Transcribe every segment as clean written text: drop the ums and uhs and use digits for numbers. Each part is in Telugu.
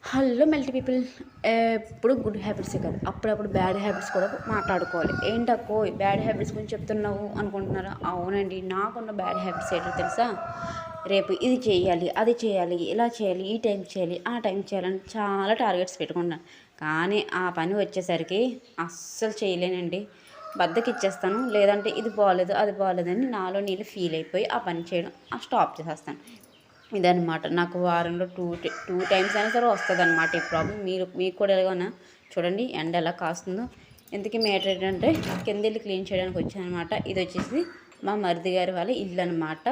Hello multi people. ఎప్పుడు గుడ్ హ్యాబిట్సే కాదు, అప్పుడప్పుడు బ్యాడ్ హ్యాబిట్స్ కూడా మాట్లాడుకోవాలి. ఏంటక్కో బ్యాడ్ హ్యాబిట్స్ గురించి చెప్తున్నావు అనుకుంటున్నారా? అవునండి, నాకున్న బ్యాడ్ హ్యాబిట్స్ ఏంటో తెలుసా? రేపు ఇది చేయాలి, అది చేయాలి, ఇలా చేయాలి, ఈ టైం చేయాలి, ఆ టైం చేయాలని చాలా టార్గెట్స్ పెట్టుకుంటాను. కానీ ఆ పని వచ్చేసరికి అస్సలు చేయలేనండి. బద్దకిచ్చేస్తాను. లేదంటే ఇది బాగోలేదు, అది బాగోలేదని నాలో నేను ఫీల్ అయిపోయి ఆ పని చేయడం స్టాప్ చేసేస్తాను. ఇదనమాట. నాకు వారంలో టూ టైమ్స్ అయినా సరే వస్తుందన్నమాట ఈ ప్రాబ్లం. మీకు కూడా ఎలాగోనా? చూడండి ఎండ ఎలా కాస్తుందో. ఇంతకీ మ్యాటర్ ఏంటంటే కిందెళ్ళి క్లీన్ చేయడానికి వచ్చానమాట. ఇది వచ్చేసి మా మరిది గారి వాళ్ళ ఇల్లు అనమాట.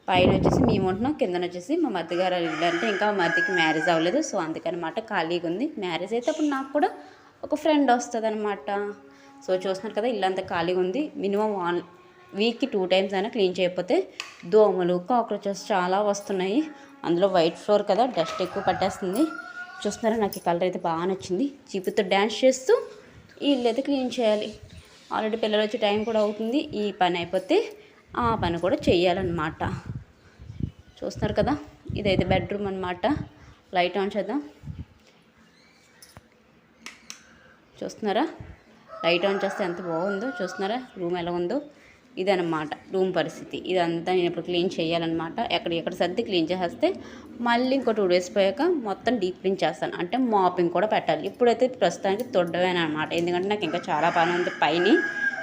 పైన వచ్చేసి మేము ఉంటున్నాం, కిందన వచ్చేసి మా మరిది గారి ఇల్లు. అంటే ఇంకా మా మరిదికి మ్యారేజ్ అవ్వలేదు, సో అందుకనమాట ఖాళీగా ఉంది. మ్యారేజ్ అయితే అప్పుడు నాకు కూడా ఒక ఫ్రెండ్ వస్తుంది అనమాట. సో చూస్తున్నారు కదా, ఇల్లంతా ఖాళీగా ఉంది. మినిమం వీక్కి 2 టైమ్స్ అయినా క్లీన్ చేయకపోతే దోమలు, కాక్రోచెస్ చాలా వస్తున్నాయి. అందులో వైట్ ఫ్లోర్ కదా, డస్ట్ ఎక్కువ పట్టేస్తుంది. చూస్తున్నారా, నాకు ఈ కలర్ అయితే బాగా నచ్చింది. చీపుతో డ్యాన్స్ చేస్తూ ఈ ఇల్లు అయితే క్లీన్ చేయాలి. ఆల్రెడీ పిల్లలు వచ్చే టైం కూడా అవుతుంది. ఈ పని అయిపోతే ఆ పని కూడా చెయ్యాలన్నమాట. చూస్తున్నారు కదా, ఇదైతే బెడ్రూమ్ అనమాట. లైట్ ఆన్ చేద్దాం. చూస్తున్నారా, లైట్ ఆన్ చేస్తే ఎంత బాగుందో. చూస్తున్నారా రూమ్ ఎలా ఉందో. ఇదనమాట రూమ్ పరిస్థితి. ఇదంతా నేను ఇప్పుడు క్లీన్ చేయాలన్నమాట. ఎక్కడ సర్ది క్లీన్ చేసేస్తే మళ్ళీ ఇంకో 2 డేస్ పోయాక మొత్తం డీప్ క్లీన్ చేస్తాను. అంటే మాపింగ్ కూడా పెట్టాలి. ఇప్పుడైతే ప్రస్తుతానికి తొడ్డమేనమాట. ఎందుకంటే నాకు ఇంకా చాలా పని ఉంది పైన.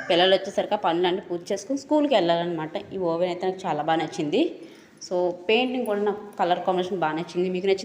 పిల్లలు వచ్చేసరికి ఆ పనులన్నీ పూర్తి చేసుకుని స్కూల్కి వెళ్ళాలన్నమాట. ఈ ఓవెన్ అయితే నాకు చాలా బాగా నచ్చింది. సో పెయింటింగ్ కూడా నాకు కలర్ కాంబినేషన్ బాగా నచ్చింది. మీకు నచ్చింది?